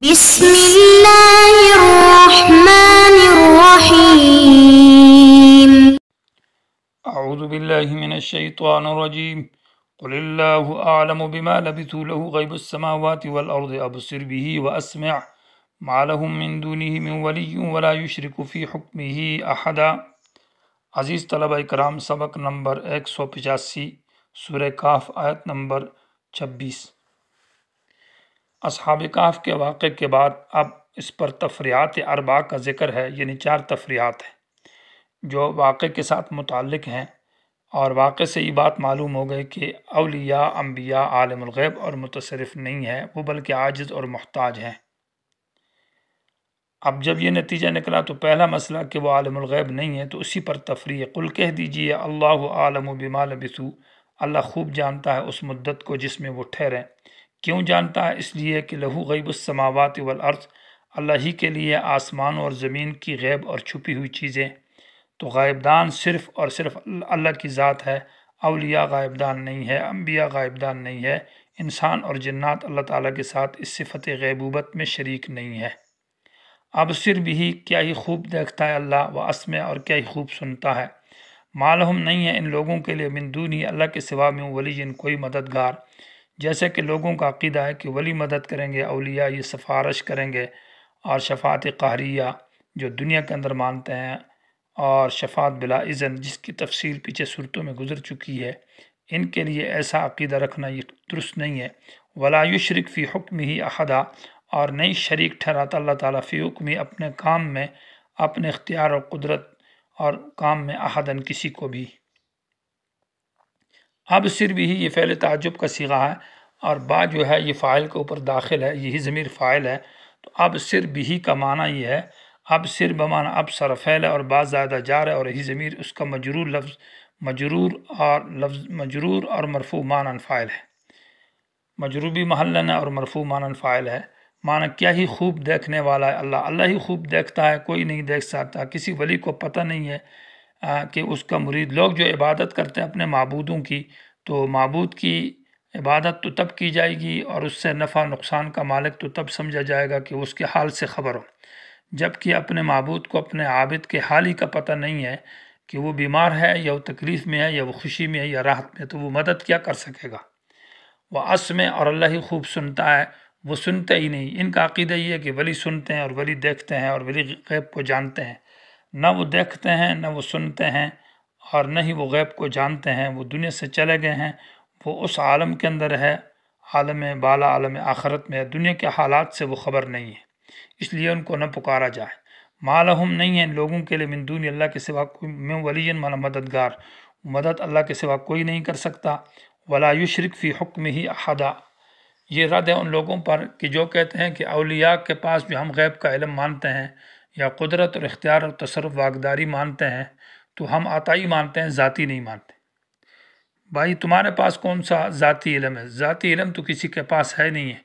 بسم الله الرحمن الرحيم. أعوذ بالله من الشيطان الرجيم. قل الله أعلم بما لبثوا له غيب السماوات والأرض أبصر به وأسمع ما لهم من دونه من ولي ولا يشرك في حكمه أحدا۔ عزیز طلبہ کرام، سبق نمبر 185، سورہ کہف، آیت نمبر 26۔ اصحاب کہف کے واقعے کے بعد اب اس پر تفریعات اربع کا ذکر ہے، یعنی 4 تفریعات ہیں جو واقعے کے ساتھ متعلق ہیں، اور واقعے سے یہ بات معلوم ہو گئی کہ اولیاء، انبیاء عالم الغیب اور متصرف نہیں ہیں، وہ بلکہ عاجز اور محتاج ہیں۔ اب جب یہ نتیجہ نکلا تو پہلا مسئلہ کہ وہ عالم الغیب نہیں ہے، تو اسی پر تفریع، قل کہہ دیجئے اللہ عالم بما لبثوا، اللہ خوب جانتا ہے اس مدت کو جس میں وہ ٹھہرے۔ کیوں جانتا ہے؟ اس لیے کہ لہو غیب السماوات والارض، اللہ ہی کے لیے آسمان اور زمین کی غیب اور چھپی ہوئی چیزیں۔ تو غائبدان صرف اور صرف اللہ کی ذات ہے، اولیاء غائبدان نہیں ہے، انبیاء غائبدان نہیں ہے، انسان اور جنات اللہ تعالیٰ کے ساتھ اس صفت غیبوبت میں شریک نہیں ہے۔ ابصر بھی، کیا ہی خوب دیکھتا ہے اللہ، و اسمع، اور کیا ہی خوب سنتا ہے۔ ما لہم، نہیں ہے ان لوگوں کے لیے، من دونہ، اللہ کے سوا میں، ولی، کوئی مددگار۔ جیسے کہ لوگوں کا عقیدہ ہے کہ ولی مدد کریں گے، اولیاء یہ سفارش کریں گے، اور شفاعت قہریہ جو دنیا کے اندر مانتے ہیں، اور شفاعت بلا اذن جس کی تفصیل پیچھے صورتوں میں گزر چکی ہے، ان کے لیے ایسا عقیدہ رکھنا یہ درست نہیں ہے۔ ولا یشرک فی حکمہ احدا، اور نہیں شریک ٹھہراتا اللہ تعالیٰ فی حکمہ، اپنے کام میں، اپنے اختیار اور قدرت اور کام میں، احدن، کسی کو بھی۔ ابصر بھی، یہ فعل تعجب کا صیغہ ہے، اور با جو ہے یہ فاعل کے اوپر داخل ہے، یہی ضمیر فاعل ہے، تو ابصر بھی کا معنی یہ ہے، ابصر بمعنی ابصر فعل ہے، اور با زائدہ جار ہے، اور یہی ضمیر اس کا مجرور اور مرفوع معنی فاعل ہے، مجرور بھی محلن ہے اور مرفوع معنی فاعل ہے۔ معنی کیا ہی خوب دیکھنے والا ہے اللہ، اللہ ہی خوب دیکھتا ہے، کوئی نہیں دیکھ سکتا۔ کسی ولی کو پتہ نہیں ہے کہ اس کا مرید، لوگ جو عبادت کرتے ہیں اپنے معبودوں کی، تو معبود کی عبادت تو تب کی جائے گی، اور اس سے نفع نقصان کا مالک تو تب سمجھا جائے گا کہ اس کے حال سے خبر ہو، جبکہ اپنے معبود کو، اپنے عابد کے حال ہی کا پتہ نہیں ہے کہ وہ بیمار ہے یا وہ تکلیف میں ہے یا وہ خوشی میں ہے یا راحت میں، تو وہ مدد کیا کر سکے گا۔ وہ اسمع، اور اللہ ہی خوب سنتا ہے، وہ سنتے ہی نہیں۔ ان کا عقیدہ یہ ہے کہ ولی سنتے ہیں اور ولی دیکھتے ہیں اور ولی غیب کو جانتے ہیں، نہ وہ دیکھتے ہیں نہ وہ سنتے ہیں، اور نہ ہی وہ غیب کو جانتے ہیں، وہ دنیا سے چلے گئے ہیں، وہ اس عالم کے اندر ہے، عالم بالا، عالم آخرت میں، دنیا کے حالات سے وہ خبر نہیں ہے، اس لیے ان کو نہ پکارا جائے۔ ما لہم، نہیں ہے ان لوگوں کے لیے، من دون اللہ کے سوا کوئی، من ولی، مانا مددگار، مدد اللہ کے سوا کوئی نہیں کر سکتا۔ ولا یشرک فی حکمہ احدا، یہ رد ہے ان لوگوں پر کہ جو کہتے ہیں کہ اولیاء کے پاس بھی ہم غیب کا علم مانتے ہیں، یا قدرت اور اختیار اور تصرف واقداری مانتے ہیں، تو ہم عطائی مانتے ہیں، ذاتی نہیں مانتے۔ بھائی تمہارے پاس کون سا ذاتی علم ہے؟ ذاتی علم تو کسی کے پاس ہے نہیں ہے۔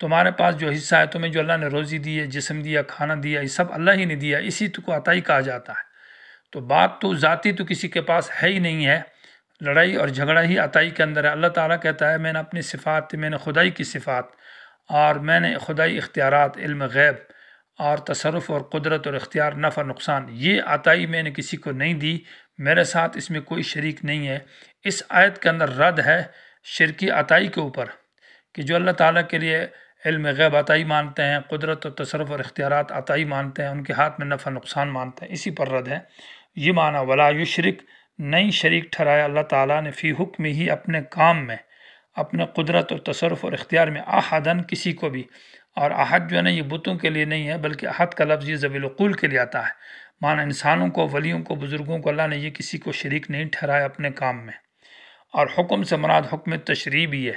تمہارے پاس جو حصہ ہے، تمہیں جو اللہ نے روزی دی ہے، جسم دیا، کھانا دیا، یہ سب اللہ ہی نے دیا، اسی کو عطائی کہا جاتا ہے۔ تو بات تو ذاتی تو کسی کے پاس ہے ہی نہیں ہے، لڑائی اور جھگڑا ہی عطائی کے اندر ہے۔ اللہ تعالیٰ کہتا ہے میں نے اپنی صفات، میں نے خدائی کی صفات، اور میں نے خدائی اختیارات، علم غیب اور تصرف اور قدرت اور اختیار، نفع نقصان، یہ عطائی میں نے کسی کو نہیں دی، میرے ساتھ اس میں کوئی شریک نہیں ہے۔ اس آیت کے اندر رد ہے شرکی عطائی کے اوپر، کہ جو اللہ تعالیٰ کے لیے علم غیب عطائی مانتے ہیں، قدرت و تصرف اور اختیارات عطائی مانتے ہیں، ان کے ہاتھ میں نفع نقصان مانتے ہیں، اسی پر رد ہے۔ یہ معنی ولا یشرک، نہیں شریک ٹھہرایا اللہ تعالیٰ نے، فی حکم ہی، اپنے کام میں، اپنے قدرت اور تصرف اور اختیار میں، احدن، کسی کو بھی۔ اور احد جو ہے نا، یہ بتوں کے لیے نہیں ہے، بلکہ احد کا لفظ یہ ذوی العقول کے لیے آتا ہے، معنی انسانوں کو، ولیوں کو، بزرگوں کو اللہ نے یہ کسی کو شریک نہیں ٹھہرایا اپنے کام میں۔ اور حکم سے مراد حکم تشریع بھی ہے،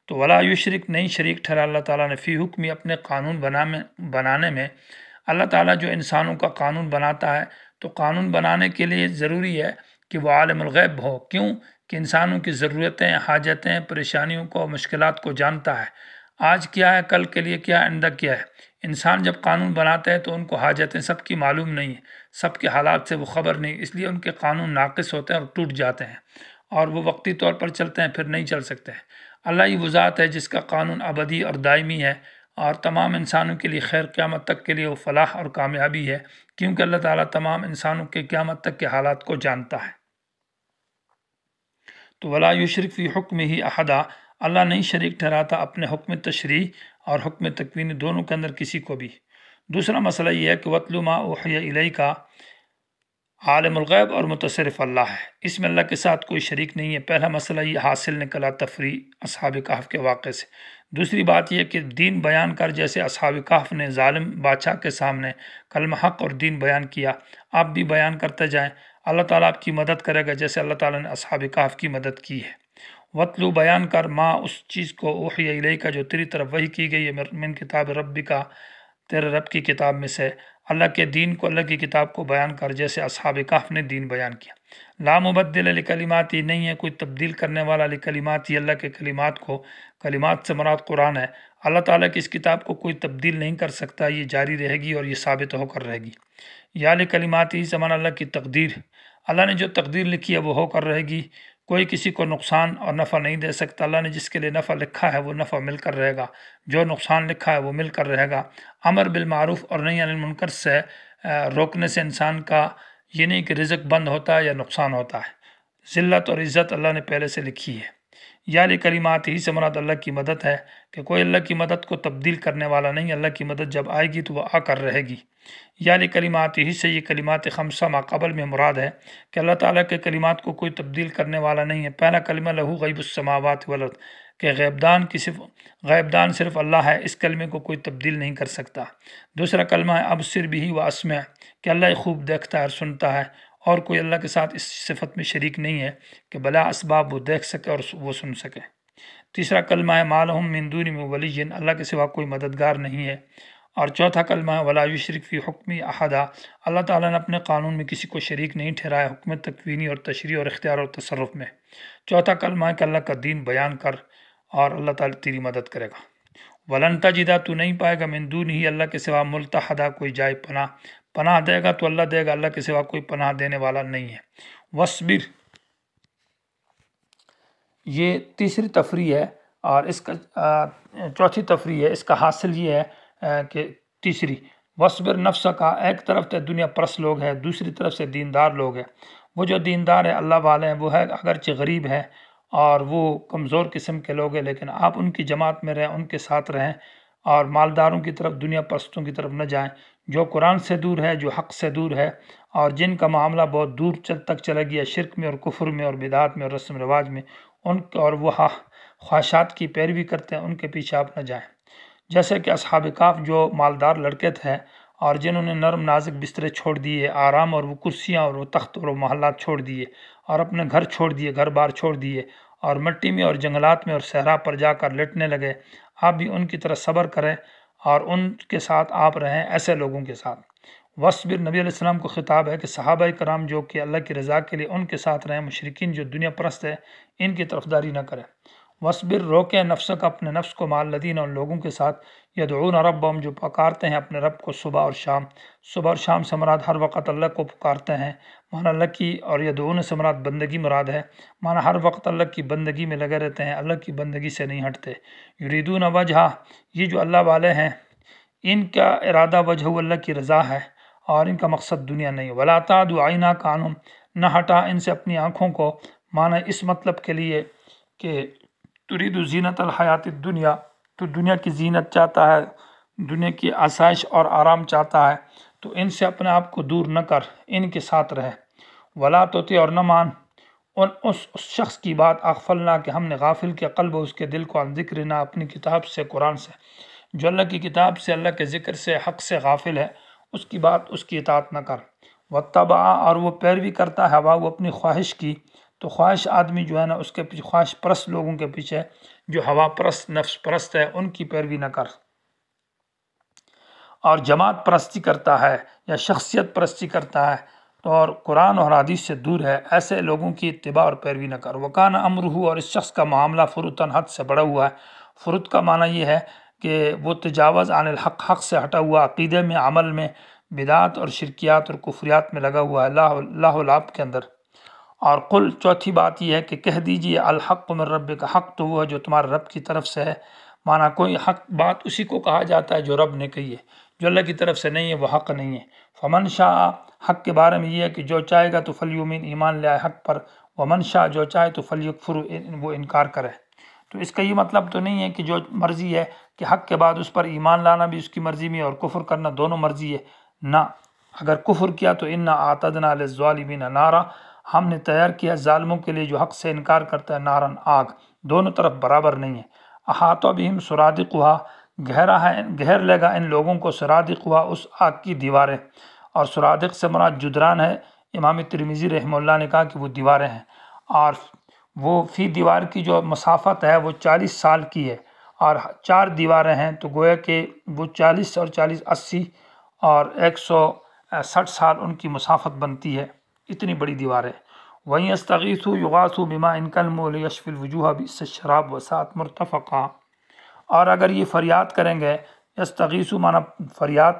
تو ولا یشرک، نہیں شریک ٹھہرایا اللہ تعالیٰ نے، فی حکم، اپنے قانون بنانے میں۔ اللہ تعالیٰ جو انسانوں کا قانون بناتا ہے، تو قانون بنانے کے لیے ضروری ہے کہ وہ عالم الغیب ہو۔ کیوں؟ کہ انسانوں کی ضرورتیں، حاجتیں، پریشانیوں کو، مشکلات کو جانتا ہے، آج کیا ہے، کل کے لیے کیا ہے، آئندہ کیا ہے۔ انسان جب قانون بناتے ہیں تو ان کو حاجتیں سب کی معلوم نہیں ہیں، سب کے حالات سے وہ خبر نہیں، اس لیے ان کے قانون ناقص ہوتے ہیں اور ٹوٹ جاتے ہیں، اور وہ وقتی طور پر چلتے ہیں، پھر نہیں چل سکتے ہیں۔ اللہ ہی وہ ذات ہے جس کا قانون ابدی اور دائمی ہے، اور تمام انسانوں کے لیے خیر قیامت تک کے لیے وہ فلاح اور کامیابی ہے، کیونکہ اللہ تعالیٰ تمام انسانوں کے قیامت تک کے حالات کو جانتا ہے۔ تو ولا یشرک فی حکم ہی احدا، اللہ نہیں شریک ٹھہراتا اپنے حکم تشریع اور حکم تکوینی دونوں کے اندر کسی کو بھی۔ دوسرا مسئلہ یہ ہے کہ وَاتْلُ مَا أُوحِيَ إِلَيْكَ عالم الغیب اور متصرف اللہ ہے، اس میں اللہ کے ساتھ کوئی شریک نہیں ہے۔ پہلا مسئلہ یہ حاصل نکلا تفریع اصحاب کہف کے واقعے سے۔ دوسری بات یہ کہ دین بیان کر، جیسے اصحاب کہف نے ظالم بادشاہ کے سامنے کلمہ حق اور دین بیان کیا، آپ بھی بیان کرتے جائیں، اللہ تعالیٰ آپ کی مدد کرے گا جیسے اللہ تعالیٰ نے اصحاب کہف کی مدد کی ہے۔ وَاتْلُ بیان کر ماں اس چیز کو اوحی الیک جو تیری طرف وحی کی گئی ہے، من کتاب ربی کا، تیرے رب کی کتاب میں سے، اللہ کے دین کو، اللہ کی کتاب کو بیان کر جیسے اصحاب کہف نے دین بیان کیا۔ لا مبدل لکلماتی، نہیں ہے کوئی تبدیل کرنے والا لکلماتی، اللہ کے کلمات کو، کلمات سے مراد قرآن ہے، اللہ تعالیٰ کی اس کتاب کو کوئی تبدیل نہیں کر سکتا، یہ جاری رہے گی اور یہ ثابت ہو کر رہے گی۔ یا لکلماتی زمان اللہ کی تقدیر، اللہ نے جو تقدیر لکھی ہے وہ ہو کر رہے گی، کوئی کسی کو نقصان اور نفع نہیں دے سکتا۔ اللہ نے جس کے لیے نفع لکھا ہے وہ نفع مل کر رہے گا، جو نقصان لکھا ہے وہ مل کر رہے گا۔ امر بالمعروف اور نہی عن المنکر سے روکنے سے انسان کا یہ نہیں کہ رزق بند ہوتا ہے یا نقصان ہوتا ہے، ذلت اور عزت اللہ نے پہلے سے لکھی ہے۔ یا لکلمات ہی سے مراد اللہ کی مدد ہے کہ کوئی اللہ کی مدد کو تبدیل کرنے والا نہیں، اللہ کی مدد جب آئے گی تو وہ آ کر رہے گی۔ یا لکلمات ہی سے یہ کلمات خمسہ ماقبل میں مراد ہے کہ اللہ تعالیٰ کے کلمات کو کوئی تبدیل کرنے والا نہیں ہے۔ پہلا کلمہ لہو غیب السماوات والارض، کہ غیبدان صرف اللہ ہے، اس کلمے کو کوئی تبدیل نہیں کر سکتا۔ دوسرا کلمہ ہے ابصر بھی و اسمع، کہ اللہ خوب دیکھتا ہے اور سنتا ہے، اور کوئی اللہ کے ساتھ اس صفت میں شریک نہیں ہے کہ بلا اسباب وہ دیکھ سکے اور وہ سن سکے۔ تیسرا کلمہ ہے ما لہم من دون من ولی، اللہ کے سوا کوئی مددگار نہیں ہے۔ اور چوتھا کلمہ ہے ولا یشرک فی حکمی احدا، اللہ تعالیٰ نے اپنے قانون میں کسی کو شریک نہیں ٹھہرایا، حکم تکوینی اور تشریع اور اختیار اور تصرف میں۔ چوتھا کلمہ ہے کہ اللہ کا دین بیان کر اور اللہ تعالیٰ تیری مدد کرے گا۔ ولن تجدا، تو نہیں پائے گا، من دون ہی اللہ کے سوا، ملتحدا کوئی جائے پناہ، پناہ دے گا تو اللہ دے گا، اللہ کے سوا کوئی پناہ دینے والا نہیں ہے۔ وصبر، یہ تیسری تفریع ہے، اور اس کا چوتھی تفریع ہے، اس کا حاصل یہ ہے کہ تیسری وصبر نفس کا، ایک طرف سے دنیا پرست لوگ ہیں، دوسری طرف سے دیندار لوگ ہیں۔ وہ جو دیندار ہے اللہ والے ہیں، وہ ہے اگرچہ غریب ہے اور وہ کمزور قسم کے لوگ ہیں، لیکن آپ ان کی جماعت میں رہیں، ان کے ساتھ رہیں، اور مالداروں کی طرف، دنیا پرستوں کی طرف نہ جائیں، جو قرآن سے دور ہے، جو حق سے دور ہے، اور جن کا معاملہ بہت دور تک چلا گیا، شرک میں اور کفر میں اور بدعات میں اور رسم رواج میں، اور وہ خواہشات کی پیروی کرتے ہیں، ان کے پیچھے آپ نہ جائیں۔ جیسے کہ اصحاب کہف جو مالدار لڑکے تھے اور جنہوں نے نرم نازک بسترے چھوڑ دیے، آرام اور وہ کرسیاں اور وہ تخت اور وہ محلات چھوڑ دیے، اور اپنے گھر چھوڑ دیے، گھر بار چھوڑ دیے، اور مٹی میں اور جنگلات میں اور صحرا پر جا کر لٹنے لگے، آپ بھی ان کی طرح صبر کریں اور ان کے ساتھ آپ رہیں، ایسے لوگوں کے ساتھ۔ وصبر نبی علیہ السلام کو خطاب ہے کہ صحابہ کرام جو کہ اللہ کی رضا کے لیے ان کے ساتھ رہیں، مشرکین جو دنیا پرست ہے ان کی طرفداری نہ کریں۔ وصبر، روکیں نفس کا، اپنے نفس کو، مع الذین، ان لوگوں کے ساتھ، یدعون ربهم، جو پکارتے ہیں اپنے رب کو صبح اور شام۔ صبح اور شام سے مراد ہر وقت اللہ کو پکارتے ہیں، معنی اللہ کی، اور یدعون سے مراد بندگی مراد ہے، معنی ہر وقت اللہ کی بندگی میں لگے رہتے ہیں، اللہ کی بندگی سے نہیں ہٹتے۔ یریدون وجہہ، یہ جو اللہ والے ہیں ان کا ارادہ وجہ اللہ کی رضا ہے اور ان کا مقصد دنیا نہیں۔ ولا تعد عیناک عنہم، نہ ہٹا ان سے اپنی آنکھوں کو، معنی اس مطلب کے لیے کہ ترید زینت الحیات الدنیا، تو دنیا کی زینت چاہتا ہے، دنیا کی آسائش اور آرام چاہتا ہے، تو ان سے اپنے آپ کو دور نہ کر، ان کے ساتھ رہے۔ ولا تطع، اور نہ مان اس شخص کی بات، اغفلنا، کہ ہم نے غافل کیا، قلب اس کے دل کو، عن ذکرنا، اپنی کتاب سے، قرآن سے، جو اللہ کی کتاب سے، اللہ کے ذکر سے، حق سے غافل ہے، اس کی بات، اس کی اطاعت نہ کر۔ واتبع، اور وہ پیروی کرتا ہے، ہوا، وہ اپنی خواہش کی، تو خواہش آدمی جو ہے نا اس کے پیچھے، خواہش پرست لوگوں کے پیچھے، جو ہوا پرست، نفس پرست ہے، ان کی پیروی نہ کر۔ اور جماعت پرستی کرتا ہے یا شخصیت پرستی کرتا ہے تو اور قرآن اور حدیث سے دور ہے، ایسے لوگوں کی اتباع اور پیروی نہ کر۔ وکان امرہ، اور اس شخص کا معاملہ فرطاً، حد سے بڑا ہوا ہے۔ فرط کا معنی یہ ہے کہ وہ تجاوز عن الحق، حق سے ہٹا ہوا، عقیدے میں، عمل میں، بدعات اور شرکیات اور کفریات میں لگا ہوا ہے، اللہ العاب کے اندر۔ اور قل، چوتھی بات یہ ہے کہ کہہ دیجئے، الحق من ربک، حق تو وہ ہے جو تمہارے رب کی طرف سے ہے، معنی کوئی حق بات اسی کو کہا جاتا ہے جو رب نے کہی ہے، جو اللہ کی طرف سے نہیں ہے وہ حق نہیں ہے۔ فمن شاء، حق کے بارے میں یہ ہے کہ جو چاہے گا تو فلیؤمن، ایمان لے آئے حق پر، ومن شاء، جو چاہے تو فلیکفر، وہ انکار کرے۔ تو اس کا یہ مطلب تو نہیں ہے کہ جو مرضی ہے کہ حق کے بعد اس پر ایمان لانا بھی اس کی مرضی میں اور کفر کرنا دونوں مرضی ہے، نہ۔ اگر کفر کیا تو انا اعتدنا للظالمین نارا، ہم نے تیار کیا ظالموں کے لیے جو حق سے انکار کرتا ہے نارن، آگ۔ دونوں طرف برابر نہیں ہے۔ احاطہ بہم سرادقها، گھیر لے گا ان لوگوں کو سرادقها، اس آگ کی دیواریں۔ اور سرادق سے مراد جدران ہے۔ امام ترمذی رحمہ اللہ نے کہا کہ وہ دیواریں ہیں، اور وہ فی دیوار کی جو مسافت ہے وہ 40 سال کی ہے، اور 4 دیواریں ہیں تو گویا کہ وہ 40 اور 40 80 اور 160 سال ان کی مسافت بنتی ہے، اتنی بڑی دیواریں۔ وَإِنْ يَسْتَغِيثُوا يُغَاثُوا بِمَاءٍ كَالْمُهْلِ يَشْفِي الْوُجُوهَ بِئْسَ الشَّرَابُ وَسَاءَتْ مُرْتَفَقًا۔ اور اگر یہ فریاد کریں گے، یستغیثوا مانا فریاد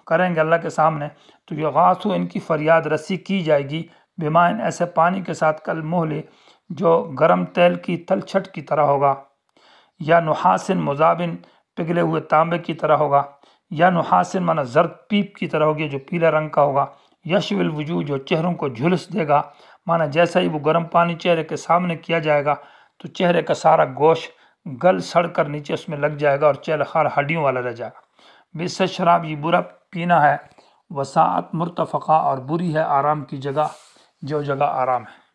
کریں گے اللہ کے سامنے، تو یغاثوا ان کی فریاد رسی کی جائے گی، بماء ایسے پانی کے ساتھ، کالمہل جو گرم تیل کی تلچھٹ کی طرح ہوگا، یا نحاسن مذابن پگھلے ہوئے تانبے کی طرح ہوگا، یا نحاسن مانا زرد پیپ کی طرح ہوگی جو پیلے رنگ کا ہوگا، یشوی الوجوہ جو چہروں کو جھلس دے گا، مانا جیسا ہی وہ گرم پانی چہرے کے سامنے کیا جائے گا تو چہرے کا سارا گوشت گل سڑ کر نیچے اس میں لگ جائے گا اور چہرہ خار ہڈیوں والا رہ جائے گا۔ بئس شراب، یہ برا پینا ہے، وساعت مرتفقہ، اور بری ہے آرام کی جگہ، جو جگہ آرام ہے۔